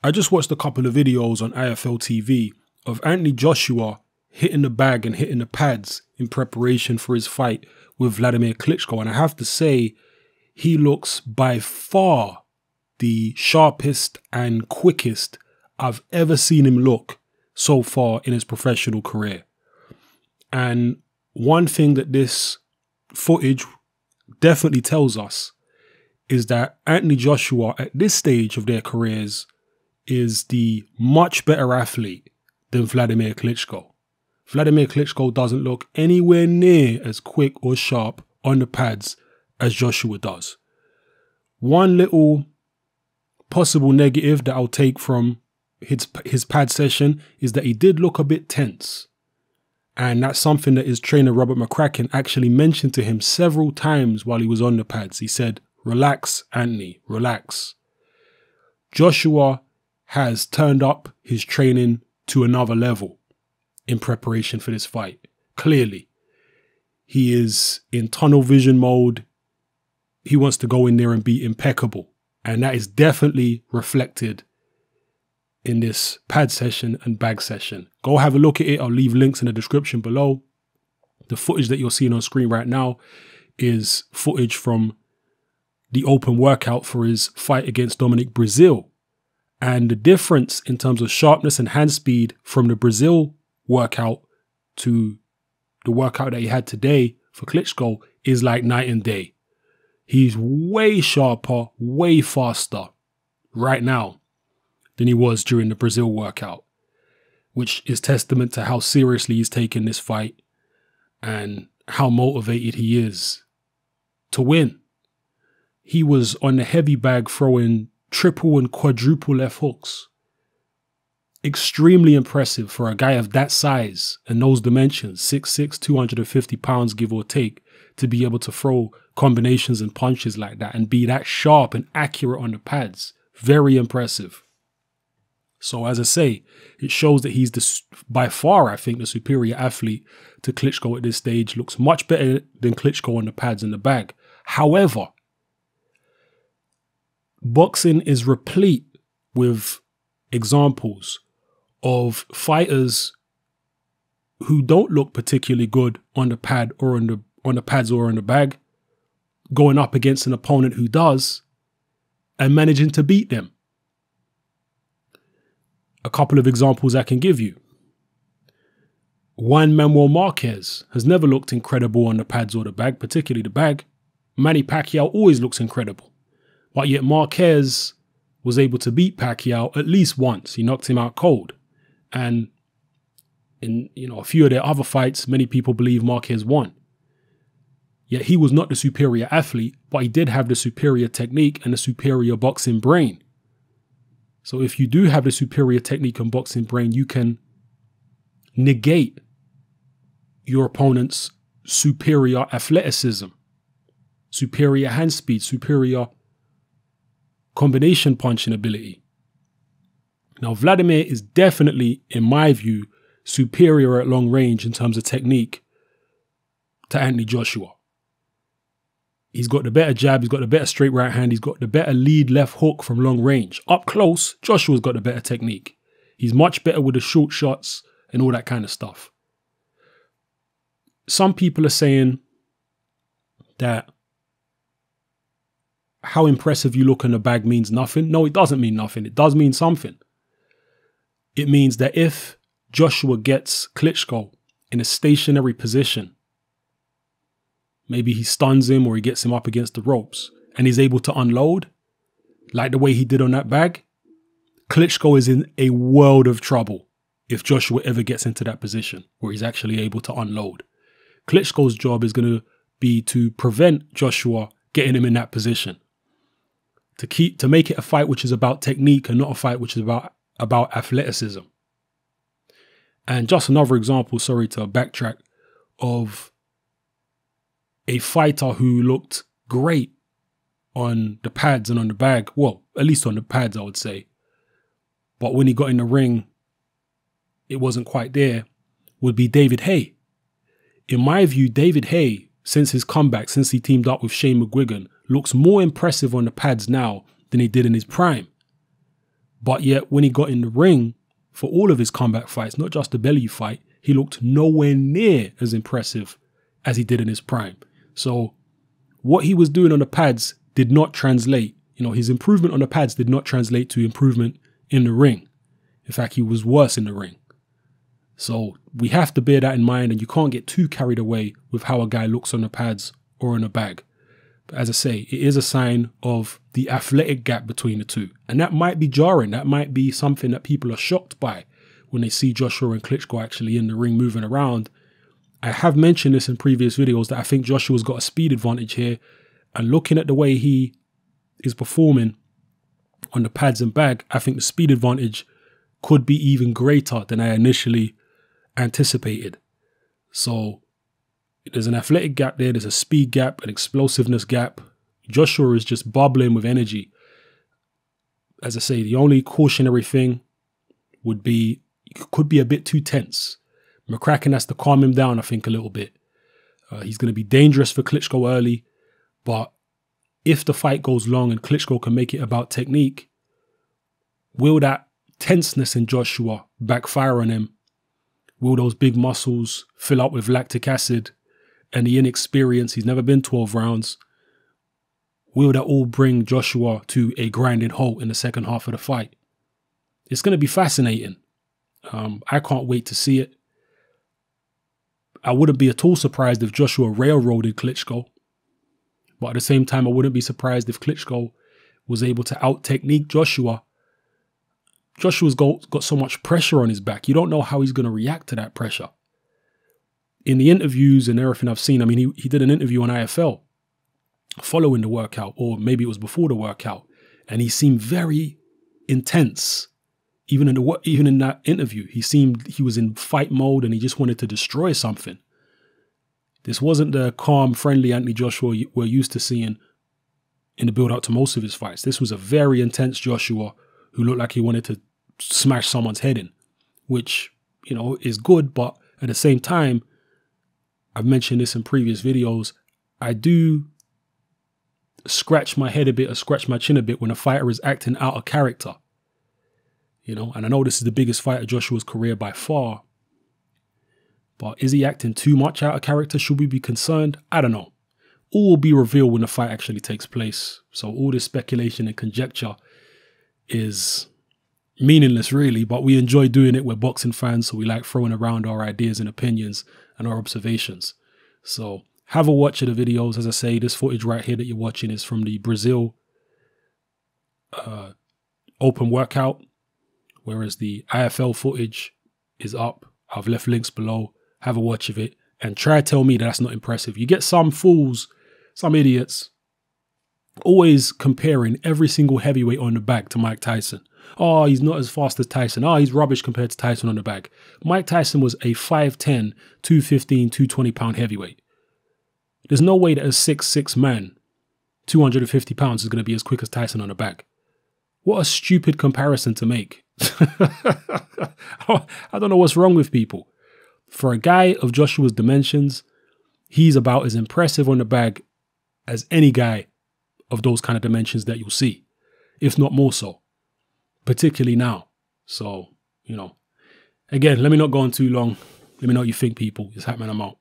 I just watched a couple of videos on IFL TV of Anthony Joshua hitting the bag and hitting the pads in preparation for his fight with Wladimir Klitschko. And I have to say, he looks by far the sharpest and quickest I've ever seen him look so far in his professional career. And one thing that this footage definitely tells us is that Anthony Joshua at this stage of their careers is the much better athlete than Wladimir Klitschko. Wladimir Klitschko doesn't look anywhere near as quick or sharp on the pads as Joshua does. One little possible negative that I'll take from his pad session is that he did look a bit tense. And that's something that his trainer Robert McCracken actually mentioned to him several times while he was on the pads. He said, "Relax, Anthony, relax." Joshua has turned up his training to another level in preparation for this fight. Clearly, he is in tunnel vision mode. He wants to go in there and be impeccable. And that is definitely reflected in this pad session and bag session. Go have a look at it. I'll leave links in the description below. The footage that you're seeing on screen right now is footage from the open workout for his fight against Dominic Breazeale. And the difference in terms of sharpness and hand speed from the Breazeale workout to the workout that he had today for Klitschko is like night and day. He's way sharper, way faster right now than he was during the Breazeale workout, which is testament to how seriously he's taken this fight and how motivated he is to win. He was on the heavy bag throwing triple and quadruple left hooks. Extremely impressive for a guy of that size and those dimensions, 6'6", 250 pounds, give or take, to be able to throw combinations and punches like that and be that sharp and accurate on the pads. Very impressive. So as I say, it shows that he's by far, I think, the superior athlete to Klitschko at this stage. Looks much better than Klitschko on the pads and the bag. However, boxing is replete with examples of fighters who don't look particularly good on the pad or on the pads or on the bag, going up against an opponent who does and managing to beat them. A couple of examples I can give you. Juan Manuel Marquez has never looked incredible on the pads or the bag, particularly the bag. Manny Pacquiao always looks incredible. But yet Marquez was able to beat Pacquiao at least once. He knocked him out cold. And in a few of their other fights, many people believe Marquez won. Yet he was not the superior athlete, but he did have the superior technique and the superior boxing brain. So if you do have the superior technique and boxing brain, you can negate your opponent's superior athleticism, superior hand speed, superior combination punching ability. Now, Wladimir is definitely, in my view, superior at long range in terms of technique to Anthony Joshua. He's got the better jab, he's got the better straight right hand, he's got the better lead left hook from long range. Up close, Joshua's got the better technique. He's much better with the short shots and all that kind of stuff. Some people are saying that how impressive you look in the bag means nothing. No, it doesn't mean nothing. It does mean something. It means that if Joshua gets Klitschko in a stationary position, maybe he stuns him or he gets him up against the ropes and he's able to unload, like the way he did on that bag, Klitschko is in a world of trouble if Joshua ever gets into that position where he's actually able to unload. Klitschko's job is going to be to prevent Joshua getting him in that position, to make it a fight which is about technique and not a fight which is about athleticism. And just another example, sorry to backtrack, of a fighter who looked great on the pads and on the bag. Well, at least on the pads, I would say. But when he got in the ring, it wasn't quite there, would be David Haye. In my view, David Haye, since his comeback, since he teamed up with Shane McGuigan, looks more impressive on the pads now than he did in his prime. But yet when he got in the ring for all of his comeback fights, not just the Bellew fight, he looked nowhere near as impressive as he did in his prime. So what he was doing on the pads did not translate. You know, his improvement on the pads did not translate to improvement in the ring. In fact, he was worse in the ring. So we have to bear that in mind, and you can't get too carried away with how a guy looks on the pads or in the bag. But as I say, it is a sign of the athletic gap between the two. And that might be jarring. That might be something that people are shocked by when they see Joshua and Klitschko actually in the ring moving around. I have mentioned this in previous videos that I think Joshua's got a speed advantage here. And looking at the way he is performing on the pads and bag, I think the speed advantage could be even greater than I initially anticipated. So there's an athletic gap there, there's a speed gap, an explosiveness gap. Joshua is just bubbling with energy. As I say, the only cautionary thing would be, it could be a bit too tense. McCracken has to calm him down, I think, a little bit. He's going to be dangerous for Klitschko early, but if the fight goes long and Klitschko can make it about technique, will that tenseness in Joshua backfire on him? Will those big muscles fill up with lactic acid and the inexperience? He's never been 12 rounds. Will that all bring Joshua to a grinding halt in the second half of the fight? It's going to be fascinating. I can't wait to see it. I wouldn't be at all surprised if Joshua railroaded Klitschko. But at the same time, I wouldn't be surprised if Klitschko was able to out-technique Joshua. Joshua's got so much pressure on his back. You don't know how he's going to react to that pressure. In the interviews and everything I've seen, I mean, he did an interview on IFL following the workout, or maybe it was before the workout, and he seemed very intense. Even in that interview, he seemed he was in fight mode and he just wanted to destroy something. This wasn't the calm, friendly Anthony Joshua we're used to seeing in the build-up to most of his fights. This was a very intense Joshua who looked like he wanted to smash someone's head in, which, you know, is good. But at the same time, I've mentioned this in previous videos, I do scratch my head a bit or scratch my chin a bit when a fighter is acting out of character. You know, and I know this is the biggest fight of Joshua's career by far. But is he acting too much out of character? Should we be concerned? I don't know. All will be revealed when the fight actually takes place. So all this speculation and conjecture is meaningless, really. But we enjoy doing it. We're boxing fans, so we like throwing around our ideas and opinions and our observations. So have a watch of the videos. As I say, this footage right here that you're watching is from the Brazil open workout, whereas the IFL footage is up. I've left links below. Have a watch of it and try to tell me that that's not impressive. You get some fools, some idiots, always comparing every single heavyweight on the bag to Mike Tyson. Oh, he's not as fast as Tyson. Oh, he's rubbish compared to Tyson on the bag. Mike Tyson was a 5'10", 215, 220-pound heavyweight. There's no way that a 6'6" man, 250 pounds, is going to be as quick as Tyson on the bag. What a stupid comparison to make. I don't know what's wrong with people. For a guy of Joshua's dimensions, he's about as impressive on the bag as any guy of those kind of dimensions that you'll see, if not more so, particularly now. So, you know, again, let me not go on too long. Let me know what you think, people. It's happening. I'm out.